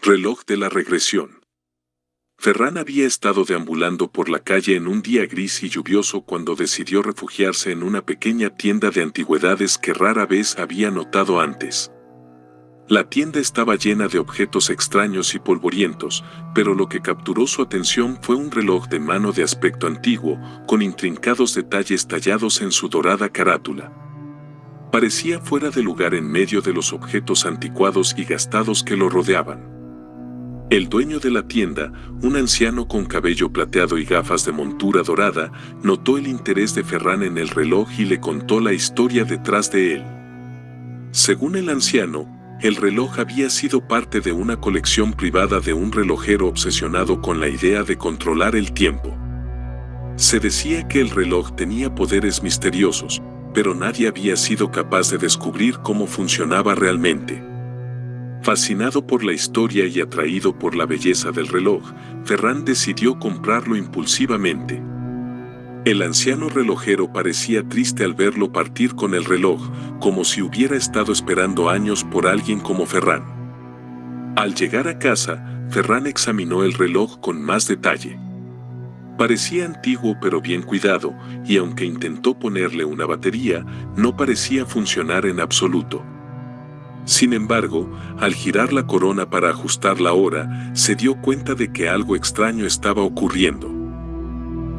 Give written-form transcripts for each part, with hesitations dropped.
Reloj de la regresión. Ferran había estado deambulando por la calle en un día gris y lluvioso cuando decidió refugiarse en una pequeña tienda de antigüedades que rara vez había notado antes. La tienda estaba llena de objetos extraños y polvorientos, pero lo que capturó su atención fue un reloj de mano de aspecto antiguo, con intrincados detalles tallados en su dorada carátula. Parecía fuera de lugar en medio de los objetos anticuados y gastados que lo rodeaban. El dueño de la tienda, un anciano con cabello plateado y gafas de montura dorada, notó el interés de Ferran en el reloj y le contó la historia detrás de él. Según el anciano, el reloj había sido parte de una colección privada de un relojero obsesionado con la idea de controlar el tiempo. Se decía que el reloj tenía poderes misteriosos, pero nadie había sido capaz de descubrir cómo funcionaba realmente. Fascinado por la historia y atraído por la belleza del reloj, Ferran decidió comprarlo impulsivamente. El anciano relojero parecía triste al verlo partir con el reloj, como si hubiera estado esperando años por alguien como Ferran. Al llegar a casa, Ferran examinó el reloj con más detalle. Parecía antiguo pero bien cuidado, y aunque intentó ponerle una batería, no parecía funcionar en absoluto. Sin embargo, al girar la corona para ajustar la hora, se dio cuenta de que algo extraño estaba ocurriendo.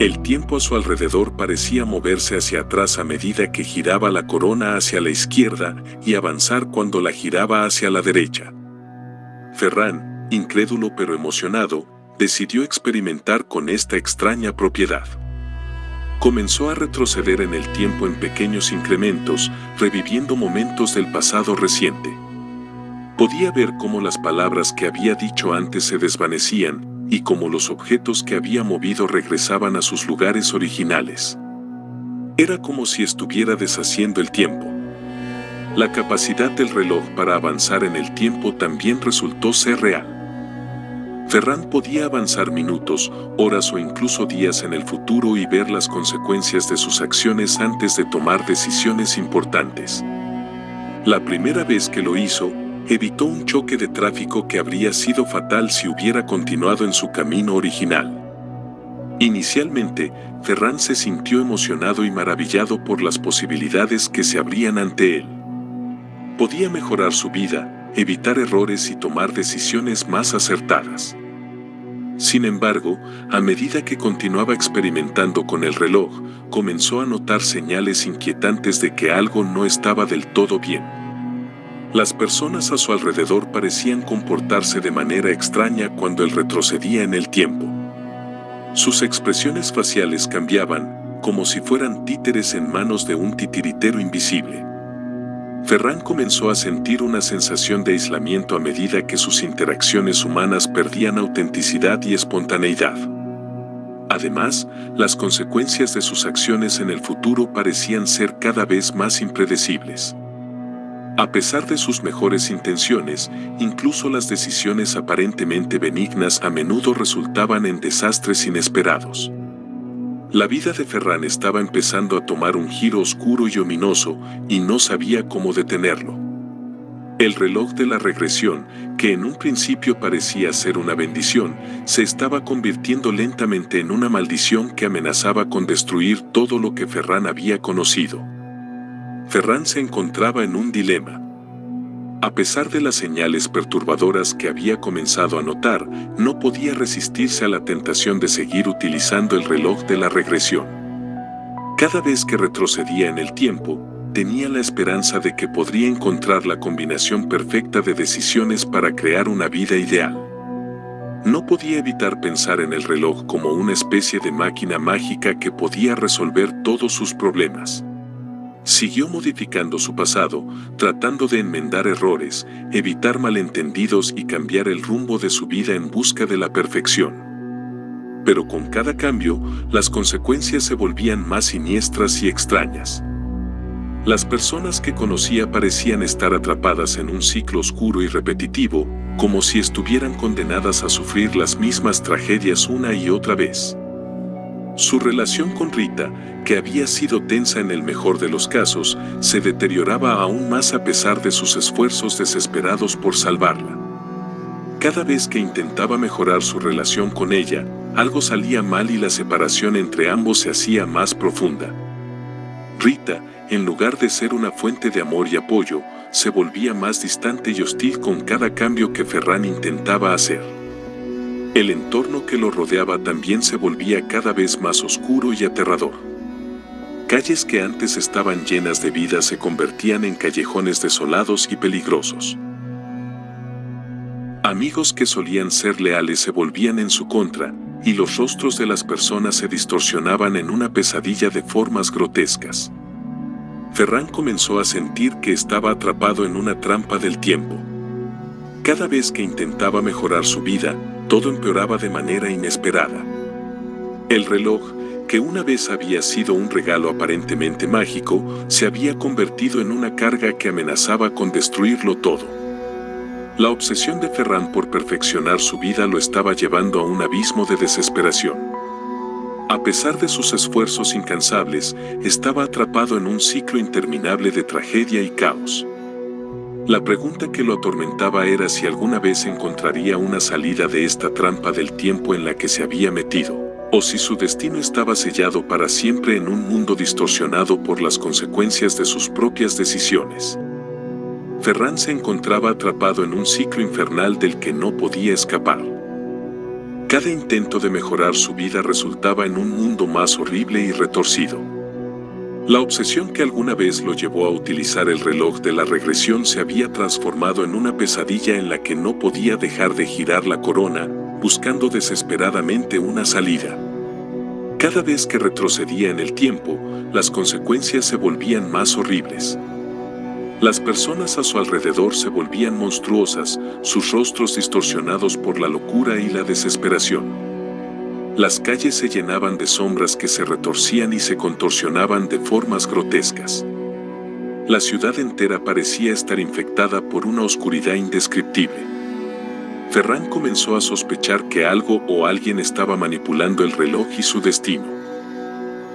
El tiempo a su alrededor parecía moverse hacia atrás a medida que giraba la corona hacia la izquierda y avanzar cuando la giraba hacia la derecha. Ferran, incrédulo pero emocionado, decidió experimentar con esta extraña propiedad. Comenzó a retroceder en el tiempo en pequeños incrementos, reviviendo momentos del pasado reciente. Podía ver cómo las palabras que había dicho antes se desvanecían, y cómo los objetos que había movido regresaban a sus lugares originales. Era como si estuviera deshaciendo el tiempo. La capacidad del reloj para avanzar en el tiempo también resultó ser real. Ferran podía avanzar minutos, horas o incluso días en el futuro y ver las consecuencias de sus acciones antes de tomar decisiones importantes. La primera vez que lo hizo, evitó un choque de tráfico que habría sido fatal si hubiera continuado en su camino original. Inicialmente, Ferran se sintió emocionado y maravillado por las posibilidades que se abrían ante él. Podía mejorar su vida, evitar errores y tomar decisiones más acertadas. Sin embargo, a medida que continuaba experimentando con el reloj, comenzó a notar señales inquietantes de que algo no estaba del todo bien. Las personas a su alrededor parecían comportarse de manera extraña cuando él retrocedía en el tiempo. Sus expresiones faciales cambiaban, como si fueran títeres en manos de un titiritero invisible. Ferran comenzó a sentir una sensación de aislamiento a medida que sus interacciones humanas perdían autenticidad y espontaneidad. Además, las consecuencias de sus acciones en el futuro parecían ser cada vez más impredecibles. A pesar de sus mejores intenciones, incluso las decisiones aparentemente benignas a menudo resultaban en desastres inesperados. La vida de Ferran estaba empezando a tomar un giro oscuro y ominoso, y no sabía cómo detenerlo. El reloj de la regresión, que en un principio parecía ser una bendición, se estaba convirtiendo lentamente en una maldición que amenazaba con destruir todo lo que Ferran había conocido. Ferran se encontraba en un dilema. A pesar de las señales perturbadoras que había comenzado a notar, no podía resistirse a la tentación de seguir utilizando el reloj de la regresión. Cada vez que retrocedía en el tiempo, tenía la esperanza de que podría encontrar la combinación perfecta de decisiones para crear una vida ideal. No podía evitar pensar en el reloj como una especie de máquina mágica que podía resolver todos sus problemas. Siguió modificando su pasado, tratando de enmendar errores, evitar malentendidos y cambiar el rumbo de su vida en busca de la perfección. Pero con cada cambio, las consecuencias se volvían más siniestras y extrañas. Las personas que conocía parecían estar atrapadas en un ciclo oscuro y repetitivo, como si estuvieran condenadas a sufrir las mismas tragedias una y otra vez. Su relación con Rita, que había sido tensa en el mejor de los casos, se deterioraba aún más a pesar de sus esfuerzos desesperados por salvarla. Cada vez que intentaba mejorar su relación con ella, algo salía mal y la separación entre ambos se hacía más profunda. Rita, en lugar de ser una fuente de amor y apoyo, se volvía más distante y hostil con cada cambio que Ferran intentaba hacer. El entorno que lo rodeaba también se volvía cada vez más oscuro y aterrador. Calles que antes estaban llenas de vida se convertían en callejones desolados y peligrosos. Amigos que solían ser leales se volvían en su contra, y los rostros de las personas se distorsionaban en una pesadilla de formas grotescas. Ferran comenzó a sentir que estaba atrapado en una trampa del tiempo. Cada vez que intentaba mejorar su vida, todo empeoraba de manera inesperada. El reloj, que una vez había sido un regalo aparentemente mágico, se había convertido en una carga que amenazaba con destruirlo todo. La obsesión de Ferran por perfeccionar su vida lo estaba llevando a un abismo de desesperación. A pesar de sus esfuerzos incansables, estaba atrapado en un ciclo interminable de tragedia y caos. La pregunta que lo atormentaba era si alguna vez encontraría una salida de esta trampa del tiempo en la que se había metido, o si su destino estaba sellado para siempre en un mundo distorsionado por las consecuencias de sus propias decisiones. Ferran se encontraba atrapado en un ciclo infernal del que no podía escapar. Cada intento de mejorar su vida resultaba en un mundo más horrible y retorcido. La obsesión que alguna vez lo llevó a utilizar el reloj de la regresión se había transformado en una pesadilla en la que no podía dejar de girar la corona, buscando desesperadamente una salida. Cada vez que retrocedía en el tiempo, las consecuencias se volvían más horribles. Las personas a su alrededor se volvían monstruosas, sus rostros distorsionados por la locura y la desesperación. Las calles se llenaban de sombras que se retorcían y se contorsionaban de formas grotescas. La ciudad entera parecía estar infectada por una oscuridad indescriptible. Ferran comenzó a sospechar que algo o alguien estaba manipulando el reloj y su destino.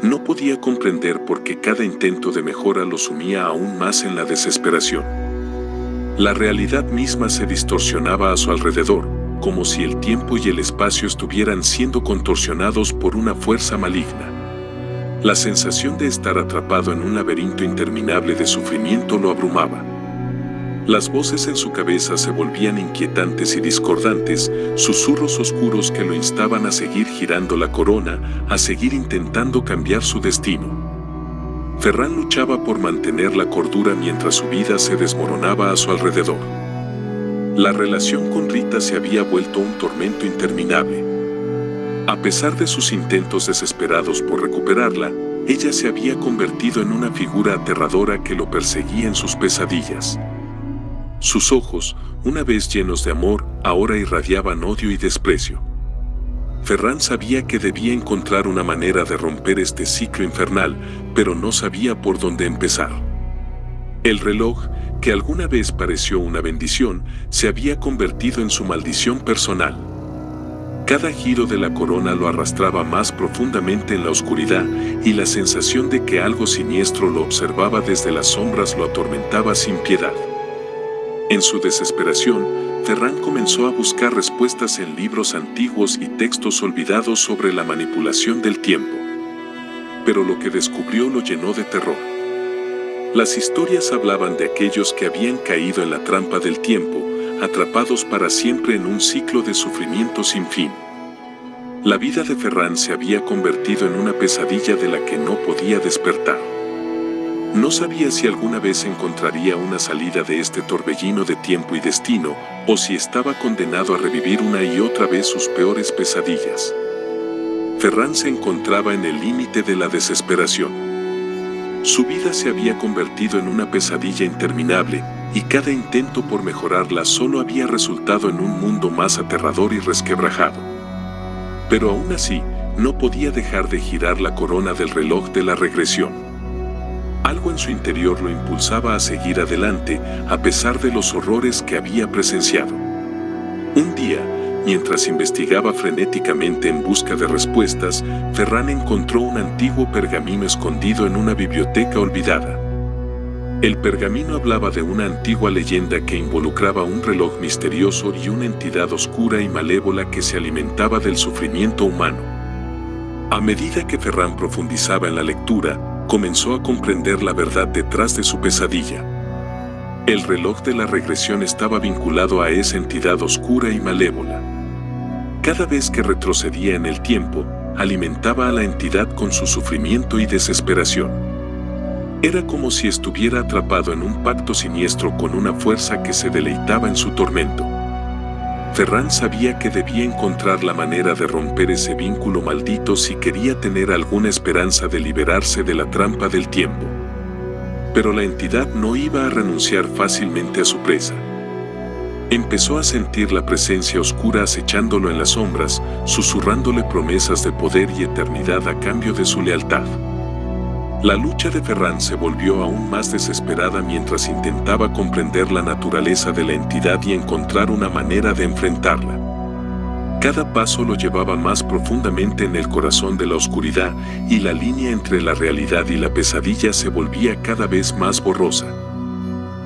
No podía comprender por qué cada intento de mejora lo sumía aún más en la desesperación. La realidad misma se distorsionaba a su alrededor, como si el tiempo y el espacio estuvieran siendo contorsionados por una fuerza maligna. La sensación de estar atrapado en un laberinto interminable de sufrimiento lo abrumaba. Las voces en su cabeza se volvían inquietantes y discordantes, susurros oscuros que lo instaban a seguir girando la corona, a seguir intentando cambiar su destino. Ferran luchaba por mantener la cordura mientras su vida se desmoronaba a su alrededor. La relación con Rita se había vuelto un tormento interminable. A pesar de sus intentos desesperados por recuperarla, ella se había convertido en una figura aterradora que lo perseguía en sus pesadillas. Sus ojos, una vez llenos de amor, ahora irradiaban odio y desprecio. Ferran sabía que debía encontrar una manera de romper este ciclo infernal, pero no sabía por dónde empezar. El reloj, que alguna vez pareció una bendición, se había convertido en su maldición personal. Cada giro de la corona lo arrastraba más profundamente en la oscuridad, y la sensación de que algo siniestro lo observaba desde las sombras lo atormentaba sin piedad. En su desesperación, Ferran comenzó a buscar respuestas en libros antiguos y textos olvidados sobre la manipulación del tiempo. Pero lo que descubrió lo llenó de terror. Las historias hablaban de aquellos que habían caído en la trampa del tiempo, atrapados para siempre en un ciclo de sufrimiento sin fin. La vida de Ferran se había convertido en una pesadilla de la que no podía despertar. No sabía si alguna vez encontraría una salida de este torbellino de tiempo y destino, o si estaba condenado a revivir una y otra vez sus peores pesadillas. Ferran se encontraba en el límite de la desesperación. Su vida se había convertido en una pesadilla interminable, y cada intento por mejorarla solo había resultado en un mundo más aterrador y resquebrajado. Pero aún así, no podía dejar de girar la corona del reloj de la regresión. Algo en su interior lo impulsaba a seguir adelante, a pesar de los horrores que había presenciado. Un día, Mientras investigaba frenéticamente en busca de respuestas, Ferran encontró un antiguo pergamino escondido en una biblioteca olvidada. El pergamino hablaba de una antigua leyenda que involucraba un reloj misterioso y una entidad oscura y malévola que se alimentaba del sufrimiento humano. A medida que Ferran profundizaba en la lectura, comenzó a comprender la verdad detrás de su pesadilla. El reloj de la regresión estaba vinculado a esa entidad oscura y malévola. Cada vez que retrocedía en el tiempo, alimentaba a la entidad con su sufrimiento y desesperación. Era como si estuviera atrapado en un pacto siniestro con una fuerza que se deleitaba en su tormento. Ferran sabía que debía encontrar la manera de romper ese vínculo maldito si quería tener alguna esperanza de liberarse de la trampa del tiempo. Pero la entidad no iba a renunciar fácilmente a su presa. Empezó a sentir la presencia oscura acechándolo en las sombras, susurrándole promesas de poder y eternidad a cambio de su lealtad. La lucha de Ferran se volvió aún más desesperada mientras intentaba comprender la naturaleza de la entidad y encontrar una manera de enfrentarla. Cada paso lo llevaba más profundamente en el corazón de la oscuridad y la línea entre la realidad y la pesadilla se volvía cada vez más borrosa.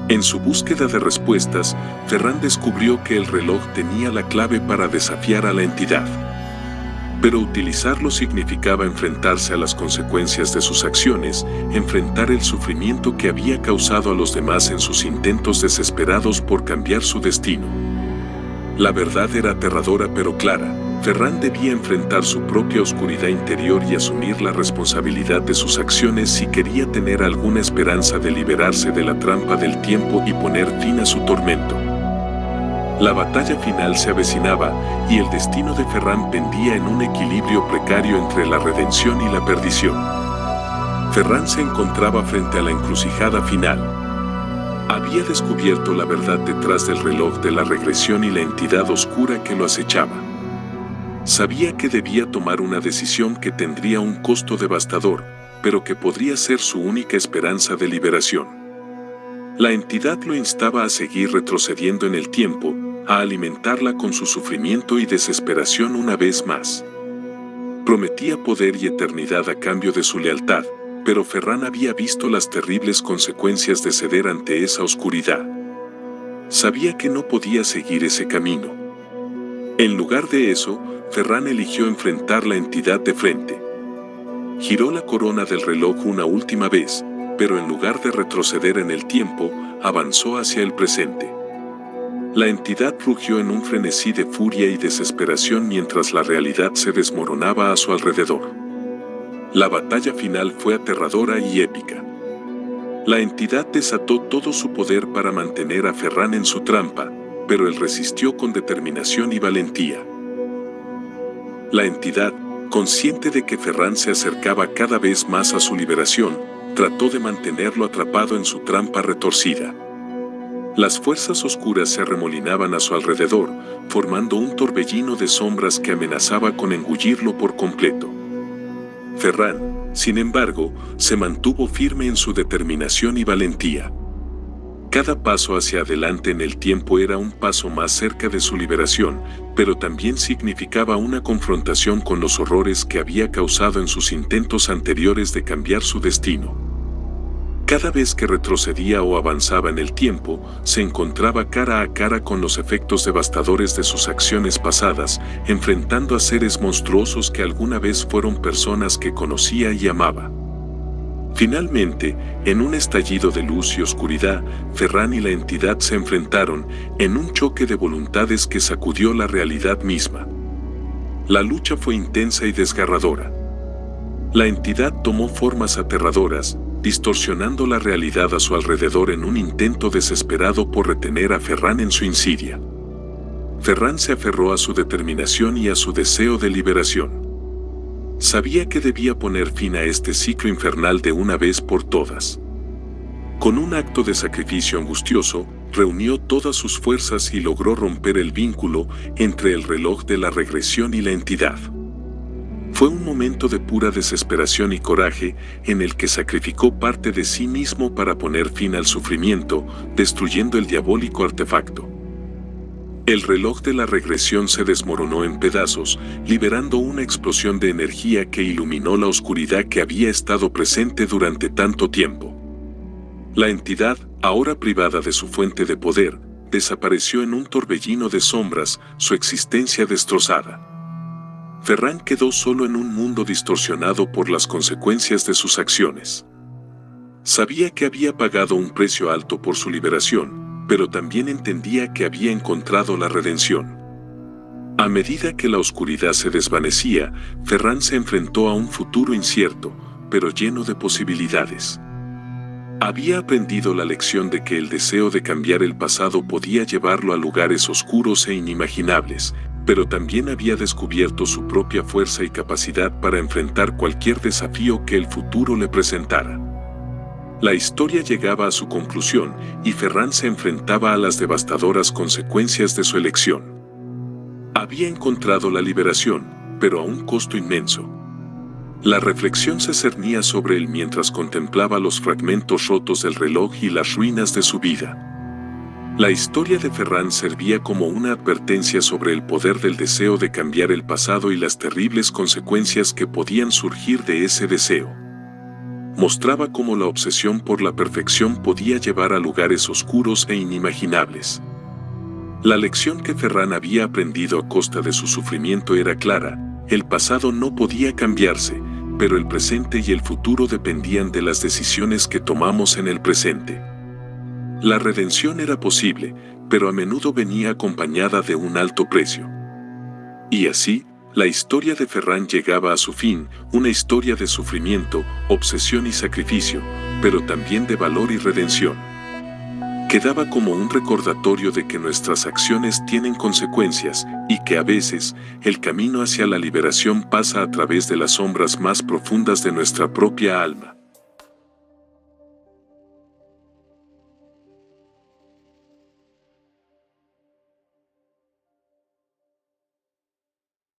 En su búsqueda de respuestas, Ferran descubrió que el reloj tenía la clave para desafiar a la entidad. Pero utilizarlo significaba enfrentarse a las consecuencias de sus acciones, enfrentar el sufrimiento que había causado a los demás en sus intentos desesperados por cambiar su destino. La verdad era aterradora pero clara. Ferran debía enfrentar su propia oscuridad interior y asumir la responsabilidad de sus acciones si quería tener alguna esperanza de liberarse de la trampa del tiempo y poner fin a su tormento. La batalla final se avecinaba y el destino de Ferran pendía en un equilibrio precario entre la redención y la perdición. Ferran se encontraba frente a la encrucijada final. Había descubierto la verdad detrás del reloj de la regresión y la entidad oscura que lo acechaba. Sabía que debía tomar una decisión que tendría un costo devastador, pero que podría ser su única esperanza de liberación. La entidad lo instaba a seguir retrocediendo en el tiempo, a alimentarla con su sufrimiento y desesperación una vez más. Prometía poder y eternidad a cambio de su lealtad, pero Ferran había visto las terribles consecuencias de ceder ante esa oscuridad. Sabía que no podía seguir ese camino. En lugar de eso, Ferran eligió enfrentar la entidad de frente. Giró la corona del reloj una última vez, pero en lugar de retroceder en el tiempo, avanzó hacia el presente. La entidad rugió en un frenesí de furia y desesperación mientras la realidad se desmoronaba a su alrededor. La batalla final fue aterradora y épica. La entidad desató todo su poder para mantener a Ferran en su trampa, pero él resistió con determinación y valentía. La entidad, consciente de que Ferran se acercaba cada vez más a su liberación, trató de mantenerlo atrapado en su trampa retorcida. Las fuerzas oscuras se arremolinaban a su alrededor, formando un torbellino de sombras que amenazaba con engullirlo por completo. Ferran, sin embargo, se mantuvo firme en su determinación y valentía. Cada paso hacia adelante en el tiempo era un paso más cerca de su liberación, pero también significaba una confrontación con los horrores que había causado en sus intentos anteriores de cambiar su destino. Cada vez que retrocedía o avanzaba en el tiempo, se encontraba cara a cara con los efectos devastadores de sus acciones pasadas, enfrentando a seres monstruosos que alguna vez fueron personas que conocía y amaba. Finalmente, en un estallido de luz y oscuridad, Ferran y la entidad se enfrentaron en un choque de voluntades que sacudió la realidad misma. La lucha fue intensa y desgarradora. La entidad tomó formas aterradoras, distorsionando la realidad a su alrededor en un intento desesperado por retener a Ferran en su insidia. Ferran se aferró a su determinación y a su deseo de liberación. Sabía que debía poner fin a este ciclo infernal de una vez por todas. Con un acto de sacrificio angustioso, reunió todas sus fuerzas y logró romper el vínculo entre el reloj de la regresión y la entidad. Fue un momento de pura desesperación y coraje en el que sacrificó parte de sí mismo para poner fin al sufrimiento, destruyendo el diabólico artefacto. El reloj de la regresión se desmoronó en pedazos, liberando una explosión de energía que iluminó la oscuridad que había estado presente durante tanto tiempo. La entidad, ahora privada de su fuente de poder, desapareció en un torbellino de sombras, su existencia destrozada. Ferran quedó solo en un mundo distorsionado por las consecuencias de sus acciones. Sabía que había pagado un precio alto por su liberación, pero también entendía que había encontrado la redención. A medida que la oscuridad se desvanecía, Ferran se enfrentó a un futuro incierto, pero lleno de posibilidades. Había aprendido la lección de que el deseo de cambiar el pasado podía llevarlo a lugares oscuros e inimaginables, pero también había descubierto su propia fuerza y capacidad para enfrentar cualquier desafío que el futuro le presentara. La historia llegaba a su conclusión y Ferran se enfrentaba a las devastadoras consecuencias de su elección. Había encontrado la liberación, pero a un costo inmenso. La reflexión se cernía sobre él mientras contemplaba los fragmentos rotos del reloj y las ruinas de su vida. La historia de Ferran servía como una advertencia sobre el poder del deseo de cambiar el pasado y las terribles consecuencias que podían surgir de ese deseo. Mostraba cómo la obsesión por la perfección podía llevar a lugares oscuros e inimaginables. La lección que Ferran había aprendido a costa de su sufrimiento era clara: el pasado no podía cambiarse, pero el presente y el futuro dependían de las decisiones que tomamos en el presente. La redención era posible, pero a menudo venía acompañada de un alto precio. Y así, la historia de Ferran llegaba a su fin, una historia de sufrimiento, obsesión y sacrificio, pero también de valor y redención. Quedaba como un recordatorio de que nuestras acciones tienen consecuencias y que a veces el camino hacia la liberación pasa a través de las sombras más profundas de nuestra propia alma.